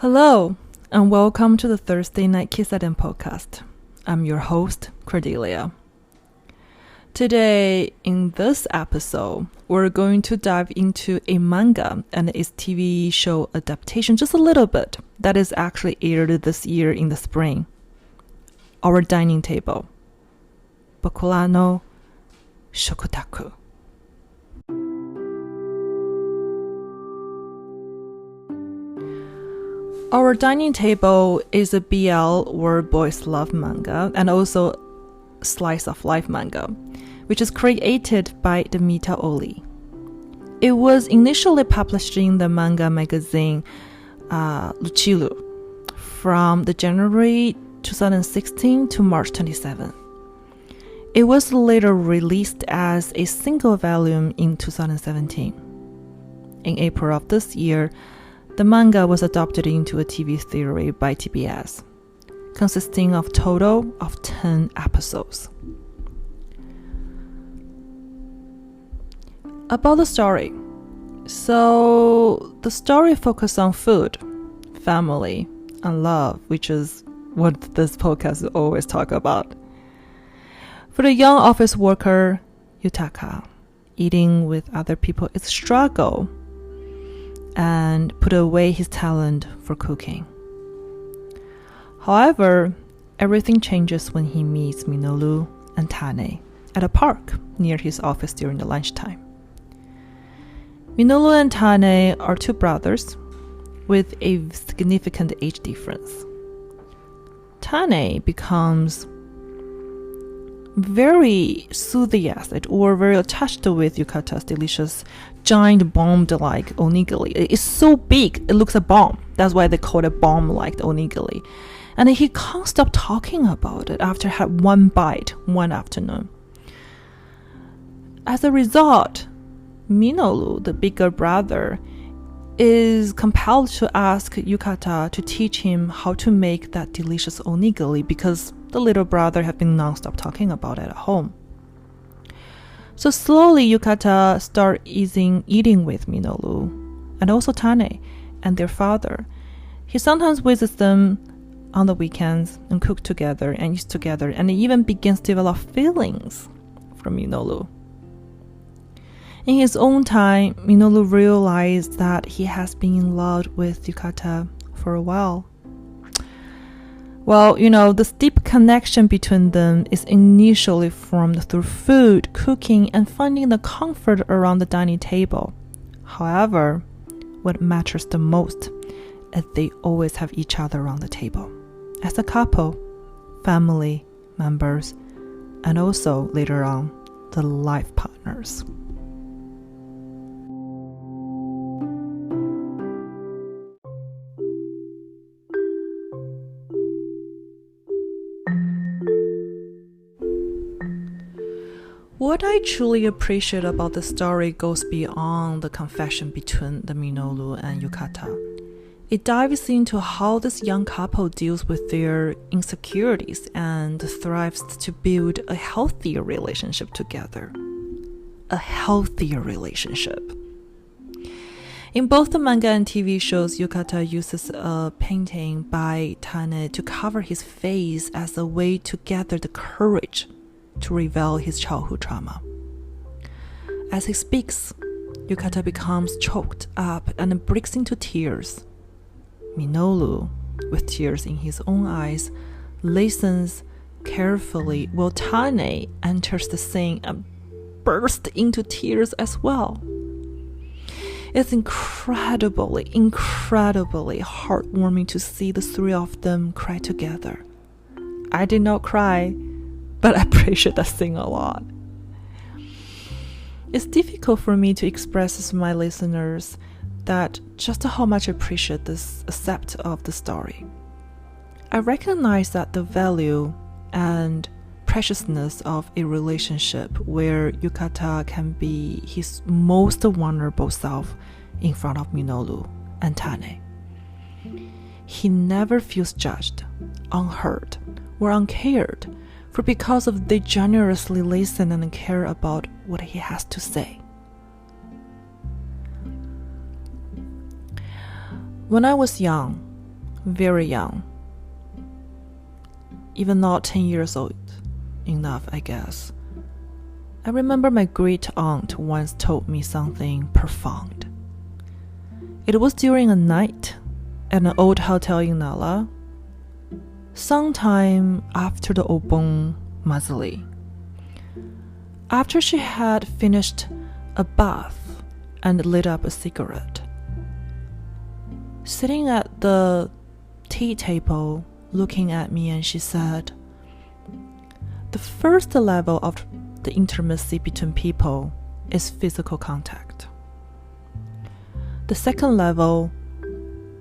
Hello, and welcome to the Thursday Night Kissaten podcast. I'm your host, Cordelia. Today, in this episode, we're going to dive into a manga and its TV show adaptation just a little bit that is actually aired this year in the spring. Our Dining Table. Bokura no Shokutaku. Our Dining Table is a BL or boys love manga and also slice of life manga, which is created by the Mita Ori. It was initially published in the manga magazine Lucilu from the January 2016 to March 27. It was later released as a single volume in 2017. In April of this year, the manga was adopted into a TV series by TBS, consisting of total of 10 episodes. About the story. So, the story focuses on food, family, and love, which is what this podcast always talk about. For the young office worker, Yutaka, eating with other people is a struggle and put away his talent for cooking. However, everything changes when he meets Minoru and Tane at a park near his office during the lunchtime. Minoru and Tane are two brothers with a significant age difference. Tane becomes very enthusiastic or very attached with Yukata's delicious giant bomb-like onigiri. It's so big, it looks a bomb. That's why they call it bomb-like onigiri. And he can't stop talking about it after had one bite one afternoon. As a result, Minoru, the bigger brother, is compelled to ask Yukata to teach him how to make that delicious onigiri because the little brother had been non-stop talking about it at home. So slowly Yukata starts eating with Minoru and also Tane and their father. He sometimes visits them on the weekends and cook together and eat together, and even begins to develop feelings for Minoru. In his own time, Minoru realized that he has been in love with Yukata for a while. Well, this deep connection between them is initially formed through food, cooking, and finding the comfort around the dining table. However, what matters the most is they always have each other around the table. As a couple, family members, and also, later on, the life partners. What I truly appreciate about the story goes beyond the confession between the Minoru and Yukata. It dives into how this young couple deals with their insecurities and thrives to build a healthier relationship together. A healthier relationship. In both the manga and TV shows, Yukata uses a painting by Tane to cover his face as a way to gather the courage to reveal his childhood trauma. As he speaks, Yukata becomes choked up and breaks into tears. Minoru, with tears in his own eyes, listens carefully while Tane enters the scene and bursts into tears as well. It's incredibly heartwarming to see the three of them cry together. I did not cry, but I appreciate that scene a lot. It's difficult for me to express to my listeners that just how much I appreciate this aspect of the story. I recognize that the value and preciousness of a relationship where Yukata can be his most vulnerable self in front of Minoru and Tane. He never feels judged, unheard, or uncared, for because of they generously listen and care about what he has to say. When I was young, very young. Even not 10 years old enough, I guess. I remember my great aunt once told me something profound. It was during a night at an old hotel in Nara, sometime after the Obon Matsuri. After she had finished a bath and lit up a cigarette. Sitting at the tea table, looking at me, and she said, "The first level of the intimacy between people is physical contact. The second level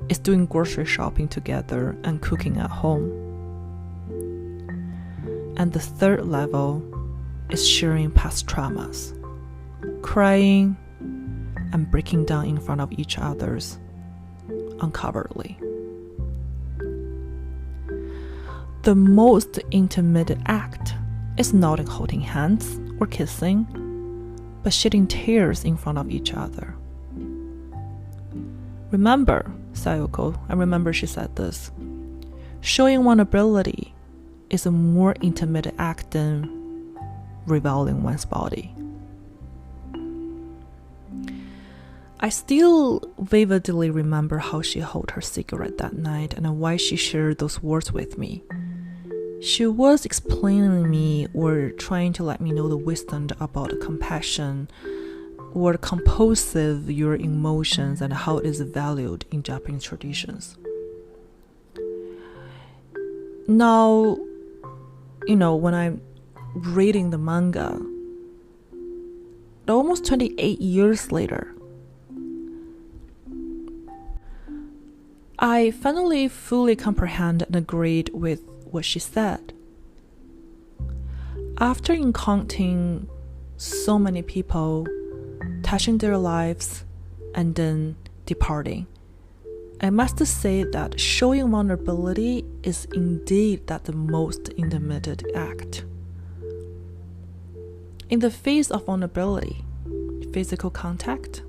is doing grocery shopping together and cooking at home. And the third level is sharing past traumas, crying and breaking down in front of each other's uncovertly. The most intimate act is not holding hands or kissing, but shedding tears in front of each other. Remember, Sayoko, I remember she said this, showing vulnerability is a more intimate act than revealing one's body." I still vividly remember how she held her cigarette that night and why she shared those words with me. She was explaining me or trying to let me know the wisdom about compassion or compulsive your emotions and how it is valued in Japanese traditions. Now, when I'm reading the manga, almost 28 years later, I finally fully comprehend and agreed with what she said. After encountering so many people, touching their lives, and then departing, I must say that showing vulnerability is indeed the most intimate act. In the face of vulnerability, physical contact,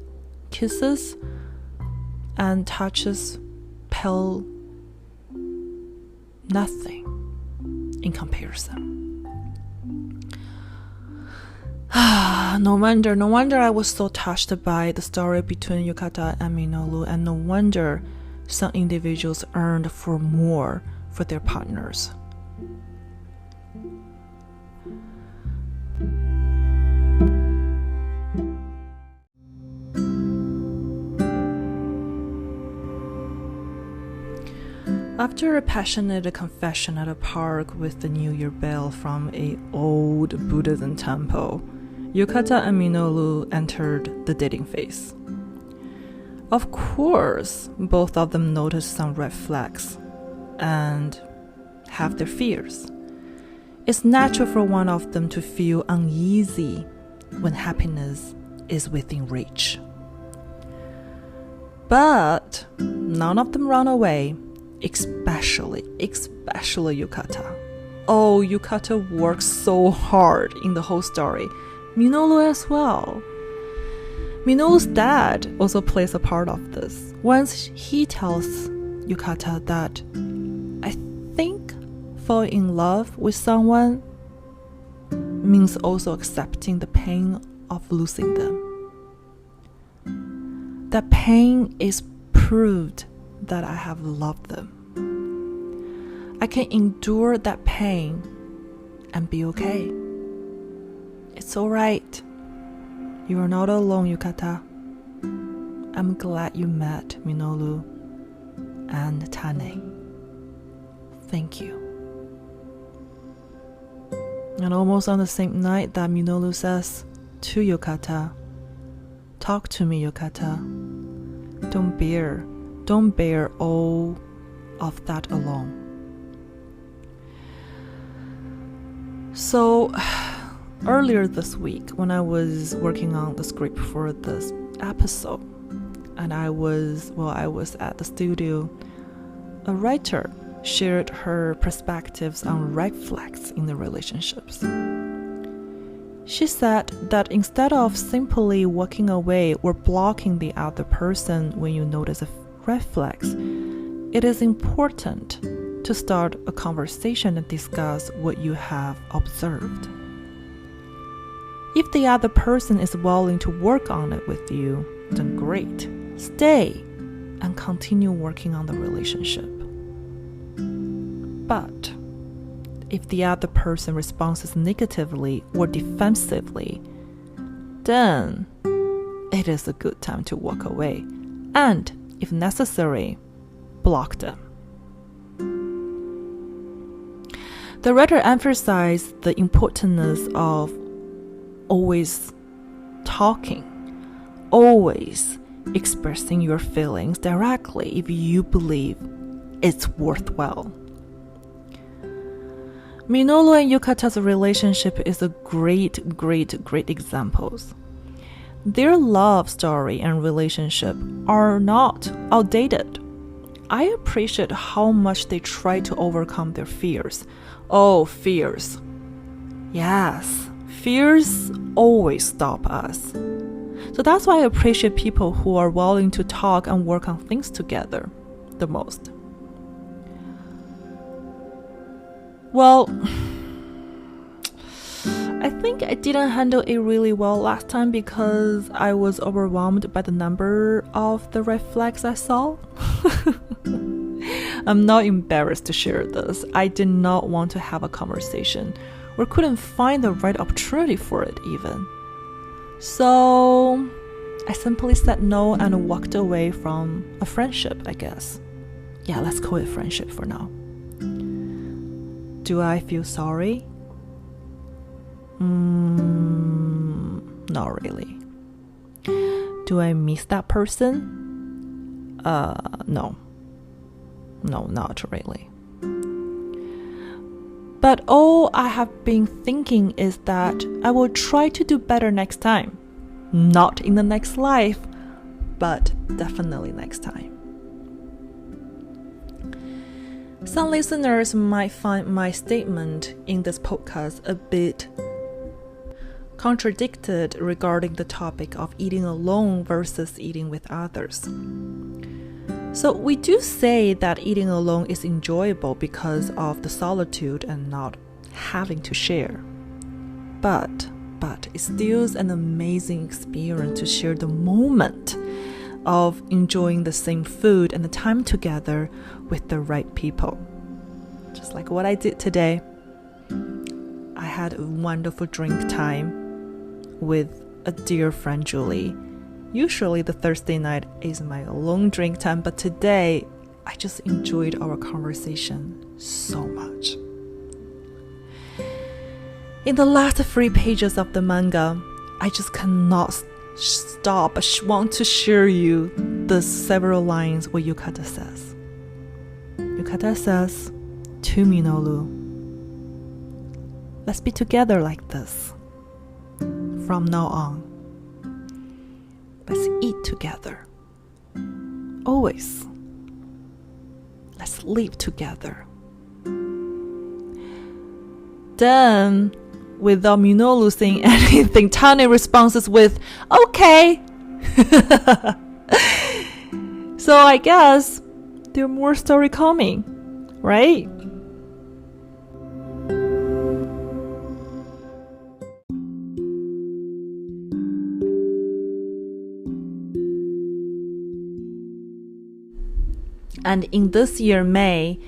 kisses, and touches pale nothing in comparison. No wonder I was so touched by the story between Yukata and Minoru, and no wonder some individuals yearned for more for their partners. After a passionate confession at a park with the New Year bell from an old Buddhism temple, Yukata and Minoru entered the dating phase. Of course, both of them noticed some red flags and have their fears. It's natural for one of them to feel uneasy when happiness is within reach. But none of them run away. Especially Yukata. Oh, Yukata works so hard in the whole story. Minoru as well. Minoru's dad also plays a part of this. Once he tells Yukata that, "I think falling in love with someone means also accepting the pain of losing them. That pain is proved that I have loved them. I can endure that pain and be okay. It's alright. You are not alone, Yukata. I'm glad you met Minoru and Tane. Thank you." And almost on the same night that Minoru says to Yukata, "Talk to me, Yukata. Don't bear all of that alone." So, earlier this week, when I was working on the script for this episode, and I was at the studio, a writer shared her perspectives on red flags in the relationships. She said that instead of simply walking away or blocking the other person when you notice red flags, it is important to start a conversation and discuss what you have observed. If the other person is willing to work on it with you, then great. Stay and continue working on the relationship. But if the other person responds negatively or defensively, then it is a good time to walk away and, if necessary, block them. The writer emphasized the importance of always talking, always expressing your feelings directly if you believe it's worthwhile. Minoru and Yukata's relationship is a great example. Their love story and relationship are not outdated. I appreciate how much they try to overcome their fears. Oh, fears. Yes, fears always stop us. So that's why I appreciate people who are willing to talk and work on things together the most. Well, I think I didn't handle it really well last time because I was overwhelmed by the number of the red flags I saw. I'm not embarrassed to share this. I did not want to have a conversation or couldn't find the right opportunity for it even. So I simply said no and walked away from a friendship, I guess. Yeah, let's call it friendship for now. Do I feel sorry? Not really. Do I miss that person? No, not really. But all I have been thinking is that I will try to do better next time. Not in the next life, but definitely next time. Some listeners might find my statement in this podcast a bit contradicted regarding the topic of eating alone versus eating with others. So we do say that eating alone is enjoyable because of the solitude and not having to share. But it still is an amazing experience to share the moment of enjoying the same food and the time together with the right people. Just like what I did today. I had a wonderful drink time with a dear friend Julie. Usually the Thursday night is my alone drink time, but today I just enjoyed our conversation so much. In the last 3 pages of the manga, I just cannot stop. I want to share you the several lines what Yukata says. Yukata says to Minoru, let's be together like this. From now on, let's eat together. Always. Let's live together. Then, without Minoru saying anything, Tane responds with, okay. So I guess there's more story coming, right? And in this year, May,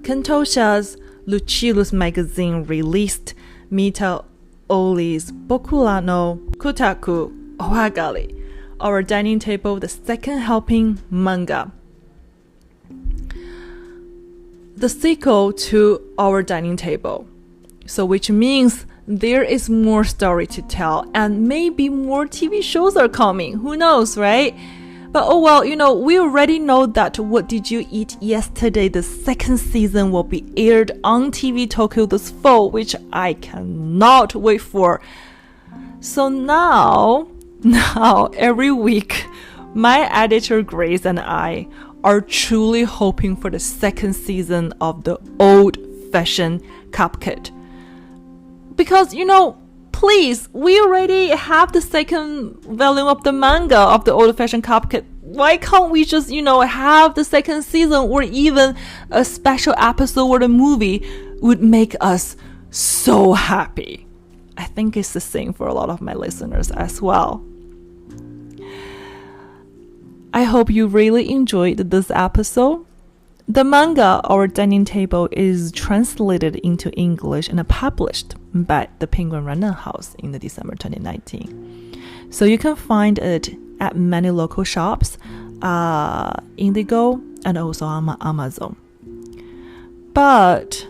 Kentosha's Lucillus magazine released Mita Ori's Bokura no Kutaku Ohagali, Our Dining Table, the second helping manga. The sequel to Our Dining Table. So which means there is more story to tell and maybe more TV shows are coming. Who knows, right? But oh well, we already know that What Did You Eat Yesterday, the second season will be aired on TV Tokyo this fall, which I cannot wait for. So now every week, my editor Grace and I are truly hoping for the second season of the old-fashioned cupcake. Because, please, we already have the second volume of the manga of the old-fashioned cupcake. why can't we just, have the second season or even a special episode or the movie would make us so happy. I think it's the same for a lot of my listeners as well. I hope you really enjoyed this episode. The manga, Our Dining Table, is translated into English and published by the Penguin Random House in December 2019. So you can find it at many local shops, Indigo, and also on Amazon. But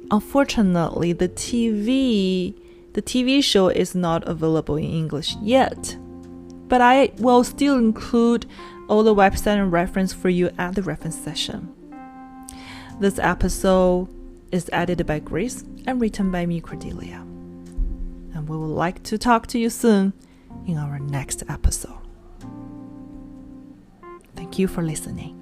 unfortunately, the TV show is not available in English yet. But I will still include all the website and reference for you at the reference session. This episode is edited by Grace and written by me, Cordelia. And we would like to talk to you soon in our next episode. Thank you for listening.